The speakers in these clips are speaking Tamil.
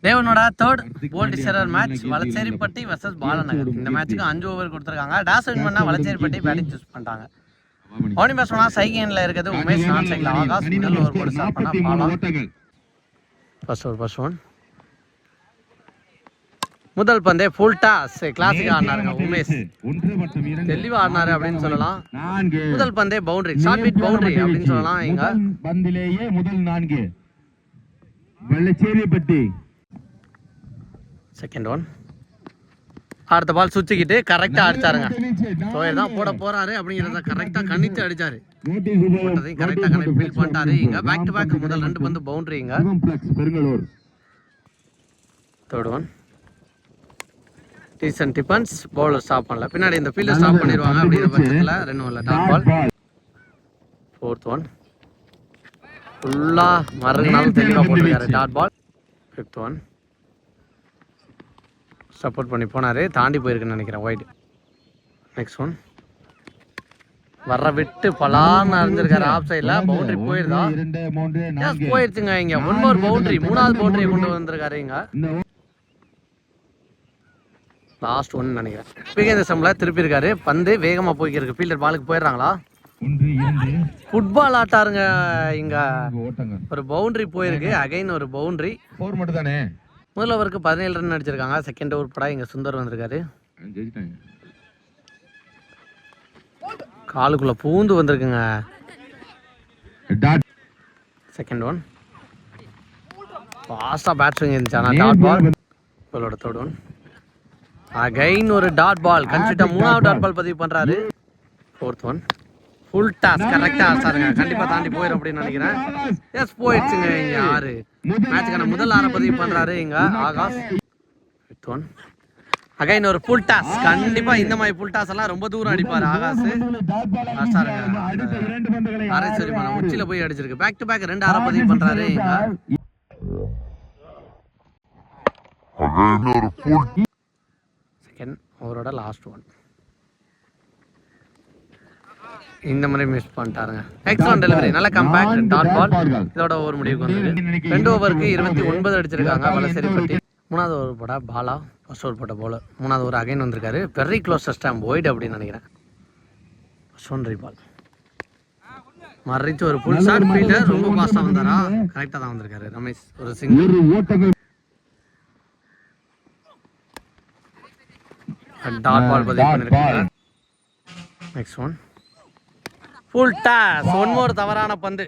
தேவனோட தேர்ட் போல்ட் ஷெரர் மேட்ச் வளச்சேரிப்பட்டி வர்சஸ் பாலநகர். இந்த மேட்ச்சுக்கு 5 ஓவர் கொடுத்துருக்காங்க. டாஸ் வின் பண்ணா வளச்சேரிப்பட்டி பேட்டிங் சூஸ் பண்ணிட்டாங்க. ஓனி பேட்ஸ்மேனா சைகேன்ல இருக்கிறது உமேஷ், நான் சைட்ல ஆகாஷ். முதல் ஓவர் போட்டு ஸ்டார்ட் பண்ணா பாலா. ஃபர்ஸ்ட் ஒன் முதல் பந்தே ஃபுல் டாஸ் கிளாசிக் ஆடினாருங்க உமேஷ். தெளிவா ஆடினாரு அப்படின்னு சொல்லலாம். முதல் பந்தே பவுண்டரி, ஷார்ட் பீட் பவுண்டரி அப்படின்னு சொல்லலாம். இங்க பந்திலேயே முதல் 4 வளச்சேரிப்பட்டி. செகண்ட் ஒன் அடுத்த பால் சுத்திக்கிட்டு கரெக்டா அடிச்சாருங்க. சோயர் தான் போட போறாரு அப்படிங்கறத கரெக்டா கணித்து அடிச்சாரு. கரெக்டா கனெக்ட் ஃபீல் பண்ணிட்டாரு. இங்க பேக் டு பேக் முதல் 2 பந்து பவுண்டரி. இங்க third one decent defence, bowler stop பண்ணல. பின்னாடி இந்த ஃபீல்டர் ஸ்டாப் பண்ணிடுவாங்க அப்படிங்கிற பட்சத்தில் 2 ஒன்ல டாட் பால். ஃபோர்த் ஒன் ஃபுல்லா மறுநாள் தெளிவாக போட்டிருக்காரு dot ball. Fifth one support பண்ணி போனாரு, தாண்டி போயிருக்குன்னு நினைக்கிறேன் ஒயிட். நெக்ஸ்ட் ஒன் வர விட்டு பலான்னு அறிஞ்சிருக்காரு ஆஃப் சைட்ல. பவுண்டரி போயிருதா? போயிருச்சுங்க. இங்க 1 more பவுண்டரி, 3வது பவுண்டரியை கொண்டு வந்திருக்காரு. இங்க லாஸ்ட் ஒன் நினைக்கிறேன். பிகேந்த சம்ல திருப்பி இருக்காரு. பந்து வேகமா போய்க்கிருக்கு. ஃபீல்டர் பாலுக்கு போயிடுறாங்களா? ஃபுட்பால் ஆட்டாருங்க. இங்க ஒரு பவுண்டரி போயிருக்கு. அகைன் ஒரு பவுண்டரி. முதல் ஓவருக்கு 17 ரன் அடிச்சிருக்காங்க. செகண்ட் ஓவர் படா இங்க சுந்தர் வந்திருக்காரு. காலுக்குள்ள பூந்து வந்திருக்குங்க. செகண்ட் ஒன் ஃபாஸ்டா பேட்ஸ்விங் இருந்துச்சு. ஆனா டாட் பால். பாலோட தேர்ட் ஒன் அகைன் ஒரு டாட் பால். கன்சிட்டா 3வது டாட் பால் பதிவு பண்றாரு. ஃபோர்த் ஒன் ஃபுல் டாஸ் கரெக்டா ஆசாருங்க. கண்டிப்பா தாண்டி போயிடும் அப்படின்னு நினைக்கிறேன். எஸ் போயிடுச்சுங்க. இங்க 6 மேட்சுக்கான முதல் 6 பதிவு பண்றாரு இங்க ஆகாஷ். ஃபிஃப்த் ஒன் அகைன் ஒரு ஃபுல் டாஸ். கண்டிப்பா இந்த மாதிரி ஃபுல் டாஸ் எல்லாம் ரொம்ப தூரம் அடிப்பாரு ஆகாஷ். அரேஸ்வரி உச்சில போய் அடிச்சிருக்கு. பேக் டு பேக் 2 6 பதிவு பண்றாரு இங்க. செகண்ட் ஓவரோட லாஸ்ட் ஒன் இந்த மாதிரி மிஸ் பண்ணிட்டாருங்க. எக்ஸலன்ட் டெலிவரி, நல்ல கம்பேக்ட் டாட் பால். இதோட ஓவர் முடிவுக்கு வந்தது. 2 ஓவருக்கு 29 அடிச்சிருக்காங்க வளசேரிப்பட்டி. 3வது ஓவர் போட பாலா, ஃபர்ஸ்ட் ஓவர் போட்ட பவுலர். 3வது ஓவர் அகைன் வந்திருக்காரு. வெரி க்ளோஸ் ஸ்டாம்ப் ஒயிட் அப்படின்னு நினைக்கிறேன். சொன்றி பால் மறைச்சு ஒரு புல் ஷாட். ஃபீல்டர் ரொம்ப ஃபாஸ்டா வந்தாரா? கரெக்டா தான் வந்திருக்காரு ரமேஷ். ஒரு சிங்கிள் டாட் பால் பதிவு பண்ணிருக்காங்க. Next one full toss. 1 more தவறான பந்து.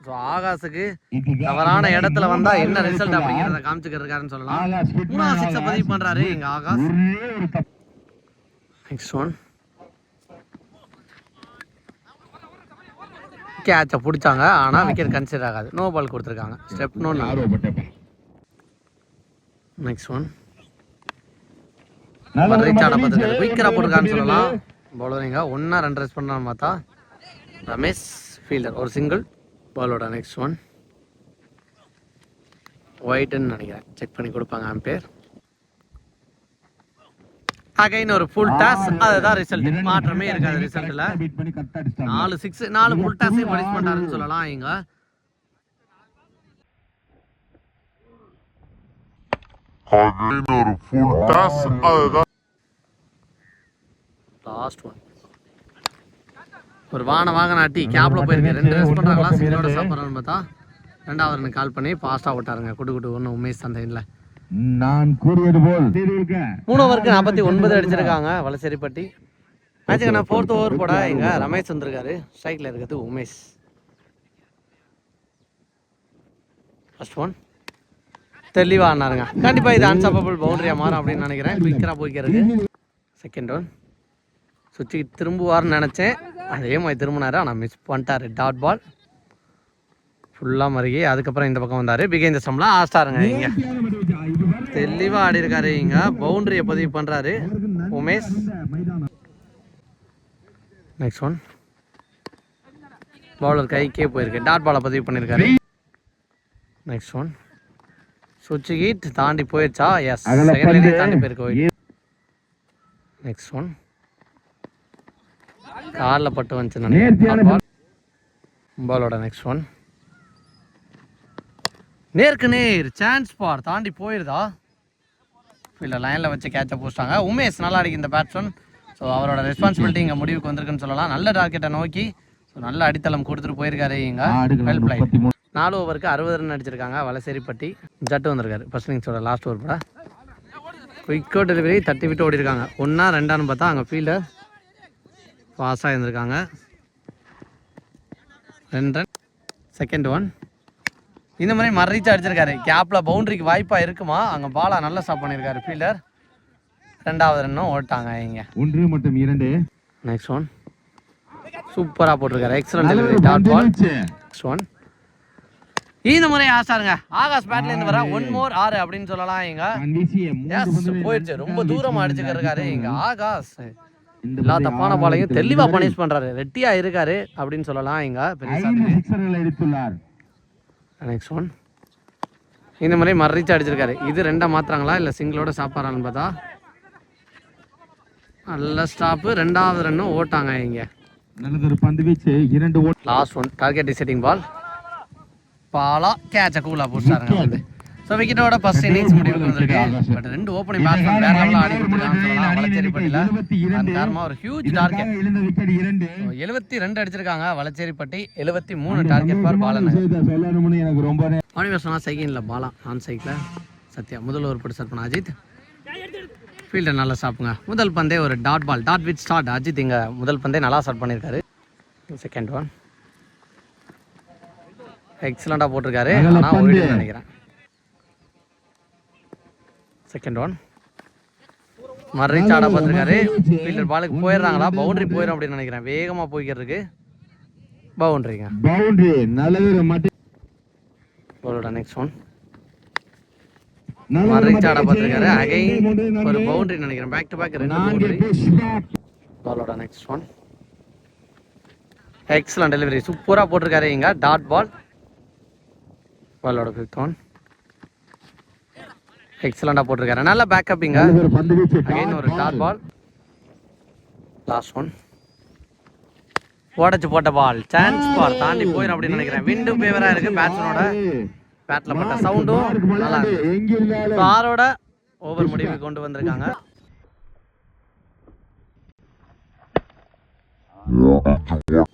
ஸோ ஆகாஷுக்கு தவறான இடத்துல வந்தா என்ன ரிசல்ட் அப்படிங்கிறத காமிச்சுக்கிருக்காருன்னு சொல்லலாம். 3வது 6 பதிவு பண்றாரு இங்க ஆகாஷ். நெக்ஸ்ட் ஒன் கேட்சை பிடிச்சாங்க. ஆனா விக்கெட் கன்சிடர் ஆகாது. நோ பால் கொடுத்துருக்காங்க. Step no. நெக்ஸ்ட் ஒன் குயிக்கரா போட்டிருக்கான்னு சொல்லலாம். பவுலரிங்க 1 ரன் ரேஸ் பண்ணான்னு பார்த்தா ரமேஷ். ஃபீல்டர் ஒரு சிங்கிள். பாலோட நெக்ஸ்ட் ஒன் ஒயிட்னு நினைக்கிறேன். செக் பண்ணி கொடுப்பாங்க அம்பையர். அகைன் ஒரு ஃபுல் டாஸ். அதுதான் ரிசல்ட். மாற்றமே இருக்காது ரிசல்ட்ல. 4 6 4 ஃபுல் டாஸையும் பனிஷ் பண்ணாருன்னு சொல்லலாம் இங்க. அகைன் ஒரு ஃபுல் டாஸ். அதுதான் லாஸ்ட் ஒன். ஒரு வாங்க நாட்டி கேப்ல போயிருக்கு. 2 ரேஸ் பண்றாங்களா? சிங்கிளோட சாப்பிட்றான்னு பார்த்தா 2வது ரன் கால் பண்ணி ஃபாஸ்டா விட்டாருங்க. குட்டு ஒன்று உமேஷ் சந்தையில். நான் கூறியது போல் 3 ஓவருக்கு 49 அடிச்சிருக்காங்க வளசேரிப்பட்டி. மேட்சுக்கு நான் 4th ஓவர் போட இங்க ரமேஷ் வந்திருக்காரு. ஸ்ட்ரைக்ல இருக்கிறது உமேஷ். ஃபர்ஸ்ட் ஒன் தெளிவா ஆனாருங்க. கண்டிப்பா இது அன்ஸ்டாப்பபிள் பவுண்டரியா மாறும் அப்படின்னு நினைக்கிறேன். குயிக்கரா போய்க்கிறது. செகண்ட் ஒன் சுற்றி திரும்புவார்னு நினைச்சேன். அதே மாதிரி திரும்பினாரு. ஆனால் மிஸ் பண்ணிட்டாரு. டாட் பால் ஃபுல்லாக மருகி அதுக்கப்புறம் இந்த பக்கம் வந்தார். பிகேந்த சம்லாம் ஆஸ்டாருங்க. இங்கே தெளிவாக ஆடி இருக்காரு. இங்கே பவுண்டரியை பதிவு பண்ணுறாரு உமேஷ். நெக்ஸ்ட் ஒன் பவுலர் கைக்கே போயிருக்கு. டாட் பாலை பதிவு பண்ணியிருக்காரு. நெக்ஸ்ட் ஒன் சுவிட்ச் ஹீட் தாண்டி போயிடுச்சா? எஸ், செகண்ட் லைனே தாண்டி போயிருக்கு. நெக்ஸ்ட் ஒன் காலில் பட்டு வந்துச்சு பாலோட நெக்ஸ்ட் ஒன் நேருக்கு நேர் சான்ஸ் பார் தாண்டி போயிருதா இல்லை லைனில் வச்சு கேட்சை போச்சிட்டாங்க. உமேஷ் நல்லா அடிக்கும் இந்த பேட்ஸ்மேன். ஸோ அவரோட ரெஸ்பான்சிபிலிட்டி இங்கே முடிவுக்கு வந்திருக்குன்னு சொல்லலாம். நல்ல டார்கெட்டை நோக்கி ஸோ நல்ல அடித்தளம் கொடுத்துட்டு போயிருக்காரு இங்கே. ஹெல்ப் லைன் 4 ஓவருக்கு 60 ரன் அடிச்சிருக்காங்க. வலசேரிப்பட்டி ஜட்டு வந்திருக்காரு ஃபர்ஸ்ட் இன்னிங்ஸோட லாஸ்ட் ஓவர் கூட. குயிக்கோ டெலிவரி தட்டி விட்டு ஓடி இருக்காங்க. 1 2 பார்த்தா அங்கே ஃபீல்டர் பாஸாக இருந்திருக்காங்க. 2 ரன். செகண்ட் ஒன் இந்த மாதிரி மறைச்சு அடிச்சிருக்காரு. கேப்பில் பவுண்டரிக்கு வாய்ப்பாக இருக்குமா? அங்கே பாலா நல்லா ஸ்டாப் பண்ணியிருக்காரு ஃபீல்டர். 2வது ரன்னும் ஓட்டாங்க இங்கே. 1 மற்றும் 2. நெக்ஸ்ட் ஒன் சூப்பராக போட்டிருக்காரு. Excellent delivery dot ball. Next one இந்த முறை ஆசாருங்க. ஆகாஷ் பேட்லேருந்து வர 1 more 6 அப்படின்னு சொல்லலாம் இங்க. போயிடுச்சு. ரொம்ப தூரமாக அடிச்சுக்கிருக்காரு இங்க ஆகாஷ். எல்லா தப்பான பாலையும் தெளிவாக பனிஷ் பண்ணுறாரு. ரெட்டியா இருக்காரு அப்படின்னு சொல்லலாம் இங்க. நெக்ஸ்ட் ஒன் இந்த மாதிரி மறைச்சு அடிச்சிருக்காரு. இது 2 மாத்துறாங்களா இல்லை சிங்கிளோட சாப்பாரான்னு பார்த்தா நல்ல ஸ்டாப்பு. 2வது ரன்னும் ஓட்டாங்க இங்க. நல்லதொரு பந்து வீச்சு 2 ஓட். Last one target setting ball. பாலா கேட்ச கூலா போட்டாருங்க வந்து. ஸோ விக்கெட்டோட ஃபர்ஸ்ட் இன்னிங்ஸ் முடிவுக்கு வந்திருக்கு. பட் 2 ஓப்பனிங் பேட்ஸ்மேன் வேற லெவலில் ஆடி கொடுத்துருக்கான்னு சொல்லலாம். வலச்சேரிப்பட்டியில் காரணமாக ஒரு ஹியூஜ் டார்கெட் 72 அடிச்சிருக்காங்க. வலச்சேரிப்பட்டி 73 டார்கெட் ஃபார் பாலன். ஆனிவர்சனா சைக்கிளில் பாலா ஆன் சைக்கிளில் சத்யா முதல் ஓவர் போட்டு ஸ்டார்ட் பண்ண அஜித். ஃபீல்டர் நல்லா ஸ்டாப்புங்க. முதல் பந்தே ஒரு dot ball dot with start. Ajith இங்கே முதல் பந்தே நல்லா ஸ்டார்ட் பண்ணியிருக்காரு. செகண்ட் ஒன் எக்ஸலண்டாக போட்டிருக்காரு. ஆனால் ஓடிட்டு நினைக்கிறேன். செகண்ட் ஒன் மறைச்சு ஆட பார்த்துருக்காரு. ஃபீல்டர் பாலுக்கு போயிடுறாங்களா? பவுண்டரி போயிடும் அப்படின்னு நினைக்கிறேன். வேகமாக போய்க்கிறதுக்கு பவுண்டரிங்க. பவுண்டரி நல்லது. பாலோட நெக்ஸ்ட் ஒன் மறைச்சு ஆட பார்த்துருக்காரு. அகைன் ஒரு பவுண்டரி நினைக்கிறேன். Back to back 2 boundary. பாலோட நெக்ஸ்ட் ஒன் எக்ஸலன்ட் டெலிவரி சூப்பராக போட்டிருக்காரு இங்க டாட் பால். பாலோட 5th ஒன் எக்ஸலண்டாக போட்டிருக்காரு. நல்ல பேக்கப் இங்க. அகைன் ஒரு டாட் பால். லாஸ்ட் ஒன் உடச்சு போட்ட பால் சான்ஸ் பால் தாண்டி போயிடும் அப்படின்னு நினைக்கிறேன். விண்டும் ஃபேவரா இருக்கு. பேட்ஸ்மேனோட பேட்ல பட்ட சவுண்டும் நல்லா இருக்கு. ஆரோட ஓவர் முடிவுக்கு கொண்டு வந்திருக்காங்க.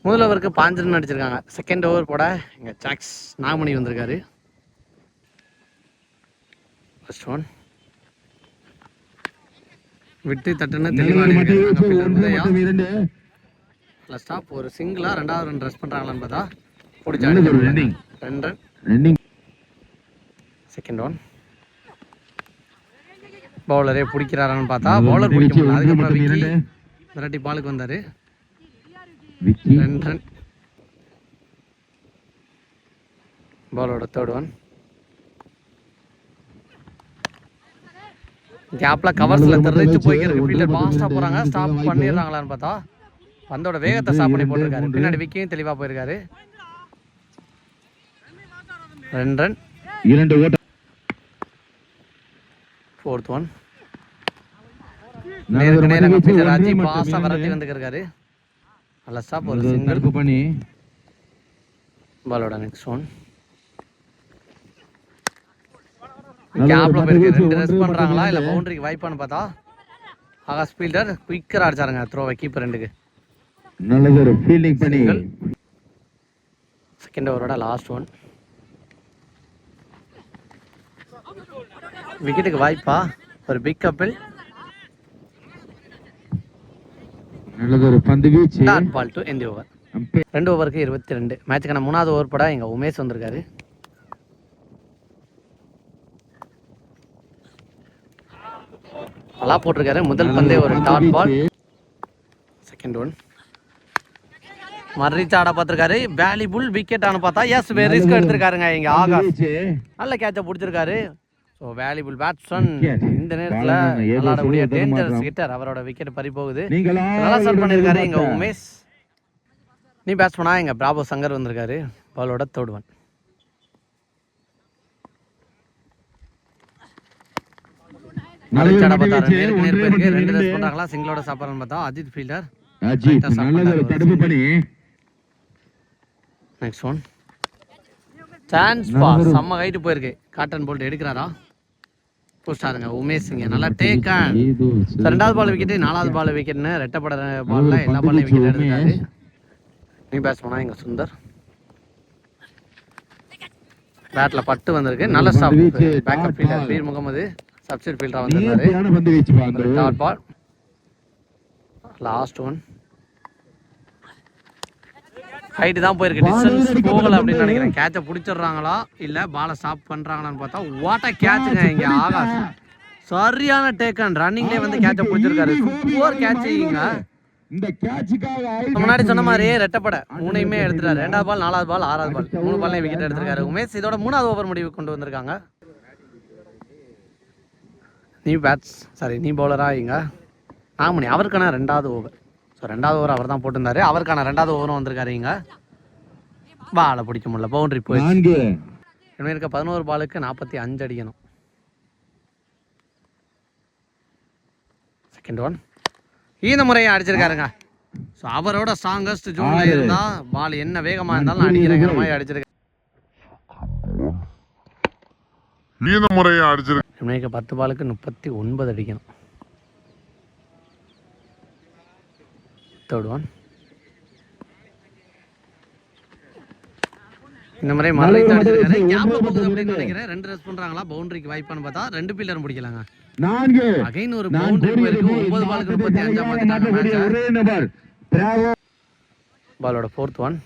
முதல் ஓவருக்கு 5 ரன் அடிச்சிருக்காங்க. செகண்ட் ஓவர் போட இங்க சாக்ஸ் நாகமணி வந்திருக்காரு. ஃபர்ஸ்ட் ஒன் விட்டு தட்டுன்னு தெளிவாக ஸ்டாப். ஒரு சிங்கிளா 2வது ரன் ரெஸ்ட் பண்றாங்களான்னு பார்த்தா பிடிச்சா 2 ரன். செகண்ட் ஒன் பவுலரே பிடிக்கிறாரான்னு பார்த்தா பவுலர் பிடிக்க முடியல. அதுக்கப்புறம் விக்கி மிரட்டி பாலுக்கு வந்தாரு. 2 ரன். பாலோட 3rd ஒன் கேப்ல கவர்ஸ்ல தெரிஞ்சு போய்க்கிறது. ஃபீல்டர் ஃபாஸ்டா போறாங்க. ஸ்டாப் பண்ணிடுறாங்களான்னு பார்த்தா பந்தோட வேகத்தை ஸ்டாப் பண்ணி போட்டிருக்காரு. பின்னாடி விக்கியும் தெளிவா போயிருக்காரு. 2 ரன். 2 ஓட்ட. 4th ஒன் நேருக்கு நேரா ஃபீல்டர் ராஜி பாஸா விரட்டி வந்துருக்காரு. நல்ல ஸ்டாப். ஒரு சிங்கிள் பண்ணி பாலோட நெக்ஸ்ட் ஒன் கேப்ல போயிருக்கு. 2 ரெஸ்ட் பண்றாங்களா இல்ல பவுண்டரிக்கு வாய்ப்பான்னு பார்த்தா ஆகாஷ் ஃபீல்டர் குயிக்கரா அடிச்சாருங்க த்ரோவை கீப்பர் 2க்கு. நல்ல ஒரு ஃபீல்டிங் பண்ணி செகண்ட் ஓவரோட லாஸ்ட் ஒன் விக்கெட்டுக்கு வாய்ப்பா ஒரு பிக் கப்பில் நல்ல ஒரு பந்து வீச்சு dot ball to end over. 2 ஓவருக்கு 22. மேட்சுக்கான 3வது ஓவர் போட இங்க உமேஷ் வந்திருக்காரு. நல்லா போட்டிருக்காரு. முதல் பந்தே ஒரு டாட் பால். செகண்ட் ஒன் மறைச்சு ஆட பார்த்திருக்காரு. வேல்யூபிள் விக்கெட் ஆன பார்த்தா எஸ் ரிஸ்க் எடுத்திருக்காருங்க இங்க ஆகாஷ். நல்ல கேட்ச பிடிச்சிருக்காரு. ஸோ வேல்யூபிள் பேட்ஸ்மேன் இந்த நேரத்தில் விளையாடக்கூடிய டேஞ்சரஸ் ஹிட்டர். அவரோட விக்கெட் பறி போகுது. நல்லா ஸ்டார்ட் பண்ணியிருக்காரு இங்க உமேஷ். நீ பேட்ஸ்மேனா இங்க பிராபோ சங்கர் வந்திருக்காரு. பாலோட 3rd ஒன் மறைச்சு ஆட பார்த்தா 2 பேருக்கு 2 ரெஸ்ட் பண்றாங்களா? சிங்கிளோட சாப்பாடுன்னு பார்த்தா Ajith fielder. Next one chance pass செம்ம ஹைட் போயிருக்கு. காட்டன் போல்ட் எடுக்கிறாரா போஸ்டாருங்க உமேஷ் இங்கே நல்லா டேக்கன். ரெண்டாவது பால் விக்கெட்டு, நாலாவது பால் விக்கெட்னு ரெட்டப்பட பாலில் எல்லா பால்லையும் விக்கெட் எடுத்துட்டாரு. நீ பேட்ஸ்மேனா இங்கே சுந்தர். பேட்டில் பட்டு வந்திருக்கு. நல்ல stop. Backup fielder Pir Mohammed substitute ஃபீல்டராக வந்திருந்தாரு. Dot ball. Last one. Height தான் போயிருக்கு. டிஸ்டன்ஸ் போகலை அப்படின்னு நினைக்கிறேன். கேட்சை பிடிச்சிடுறாங்களா இல்லை பாலை ஸ்டாப் பண்ணுறாங்களான்னு பார்த்தா வாட்டா கேட்சுங்க இங்கே ஆகாஷ். சரியான டேக்கன். ரன்னிங்லேயே வந்து கேட்சை பிடிச்சிருக்காரு. சூப்பர் கேட்சுங்க. முன்னாடி சொன்ன மாதிரியே ரெட்டப்படை மூணையுமே எடுத்துட்டாரு. ரெண்டாவது பால், நாலாவது பால், ஆறாவது பால், 3 பால்லையும் விக்கெட் எடுத்திருக்காரு உமேஷ். இதோட 3வது ஓவர் முடிவு கொண்டு வந்திருக்காங்க. நீ பவுலரா இங்க நாமணி. அவருக்கான 2வது ஓவர். ஸோ 2வது ஓவர் அவர் தான் போட்டிருந்தாரு. அவருக்கான 2வது ஓவரும் வந்திருக்காரு. இங்க பாலை பிடிக்க முடியல. பவுண்டரி போயிடுச்சு. இனிமே இருக்க 11 பாலுக்கு 45 அடிக்கணும். Second one. இந்த முறையை அடிச்சிருக்காருங்க. ஸோ அவரோட ஸ்ட்ராங்கஸ்ட் ஜோன்ல இருந்தா பால் என்ன வேகமா இருந்தாலும் அடிக்கிறங்கிற மாதிரி அடிச்சிருக்காரு. 10 பாலுக்கு 39 அடிக்கணும். Third one. இந்த முறை மறுபடியும் அடிச்சிருக்காரு. கேப்ல போகுது அப்படின்னு நினைக்கிறேன். 2 ரன்ஸ் பண்றாங்களா பவுண்டரிக்கு வாய்ப்பான்னு பார்த்தா 2 ஃபீல்டரும் பிடிக்கலாங்க. அகைன் ஒரு பவுண்டரி போயிருக்கு. 9 பாலுக்கு 35 மாத்திட்டாங்க. பாலோட 4th ஒன்.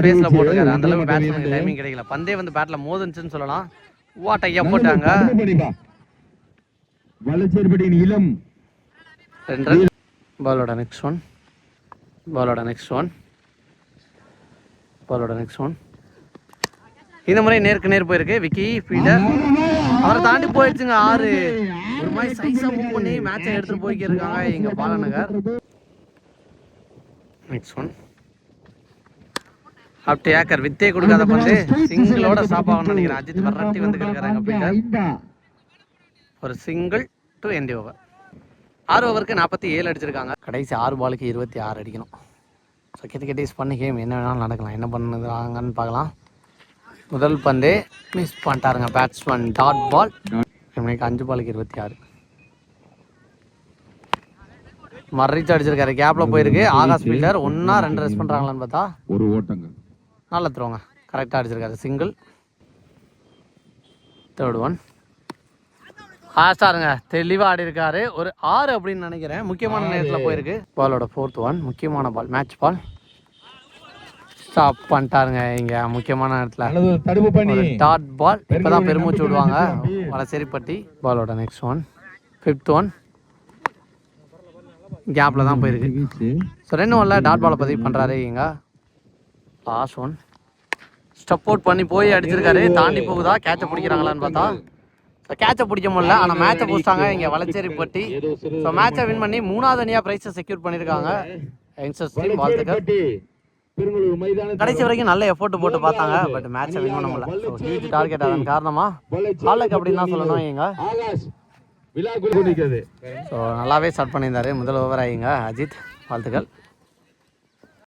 பேஸ்ல போட்டுருக்காரு. அந்த அளவுக்கு பேட்ஸ்மேனுக்கு டைமிங் கிடைக்கல. பந்தே வந்து பேட்ல மோதுச்சுன்னு சொல்லலாம். வாட்டையா போட்டாங்க. 2 ரன். பாலோட நெக்ஸ்ட் ஒன். இந்த முறை நேருக்கு நேர் போயிருக்கு. விக்கி ஃபீல்டர் அவரை தாண்டி போயிடுச்சுங்க. 6. ஒரு மாதிரி சைஸா மூவ் பண்ணி மேட்சை எடுத்துட்டு போய்க்கிருக்காங்க இங்க பாலநகர். Next one. அப்படி ஏக்கர் வித்தே கொடுக்காத பந்து சிங்கிளோட ஸ்டாப் ஆகணும்னு நினைக்கிறேன். அஜித் வரட்டி வந்துருக்காங்க ஃபீல்டர். ஒரு சிங்கிள் டு எண்ட் ஓவர். 6 ஓவருக்கு 47 அடிச்சிருக்காங்க. கடைசி 6 பாலுக்கு 26 அடிக்கணும். ஸோ கிரிக்கெட் பண்ணி கேம் என்ன வேணாலும் நடக்கலாம். என்ன பண்ணுறாங்கன்னு பார்க்கலாம். முதல் பந்தே மிஸ் பண்ணிட்டாருங்க பேட்ஸ்மேன். Dot ball. இன்னைக்கு 5 பாலுக்கு 26. மறைச்சு அடிச்சிருக்காரு. கேப்ல போயிருக்கு. ஆகாஷ் ஃபீல்டர் 1-2 ரன்ஸ் பண்றாங்களான்னு பார்த்தா ஒரு ஓட்டங்க. நல்லா த்ரோங்க. கரெக்டாக அடிச்சிருக்காரு. சிங்கிள். Third one. ஃபாஸ்டாருங்க. தெளிவாக ஆடி இருக்காரு. ஒரு 6 அப்படின்னு நினைக்கிறேன். முக்கியமான நேரத்தில் போயிருக்கு. பாலோட 4th ஒன். முக்கியமான பால். மேட்ச் பால். ஸ்டாப் பண்ணிட்டாருங்க இங்க முக்கியமான நேரத்தில். Dot ball. இப்போதான் பெருமூச்சு விடுவாங்க வலசேரிப்பட்டி. பாலோட நெக்ஸ்ட் ஒன். 5th one. கேப்ல தான் போயிருக்கு. ஸோ 2 ஒன்ல டாட் பாலை பதிவு பண்றாரு இங்க. Last one. ஸ்டெப் அவுட் பண்ணி போய் அடிச்சிருக்காரு. தாண்டி போகுதா கேட்சை பிடிக்கிறாங்களான்னு பார்த்தா கேட்சை பிடிக்க முடியல. ஆனால் மேட்சை பிடிச்சிட்டாங்க இங்கே வலச்சேரிப்பட்டி. ஸோ மேட்சை வின் பண்ணி 3வது அணியாக ப்ரைஸை செக்யூர் பண்ணியிருக்காங்க யங்ஸ்டர்ஸ் டீம். வாழ்த்துக்கள். கடைசி வரைக்கும் நல்ல எஃபோர்ட் போட்டு பார்த்தாங்க. பட் மேட்சை வின் பண்ண முடியல. ஸோ ஹியூஜ் டார்கெட் அதன் காரணமாக ஹாலுக்கு அப்படின்னு தான் சொல்லணும் இங்க. ஸோ நல்லாவே ஸ்டார்ட் பண்ணியிருந்தாரு முதல் ஓவர் ஆகிங்க அஜித். வாழ்த்துக்கள்.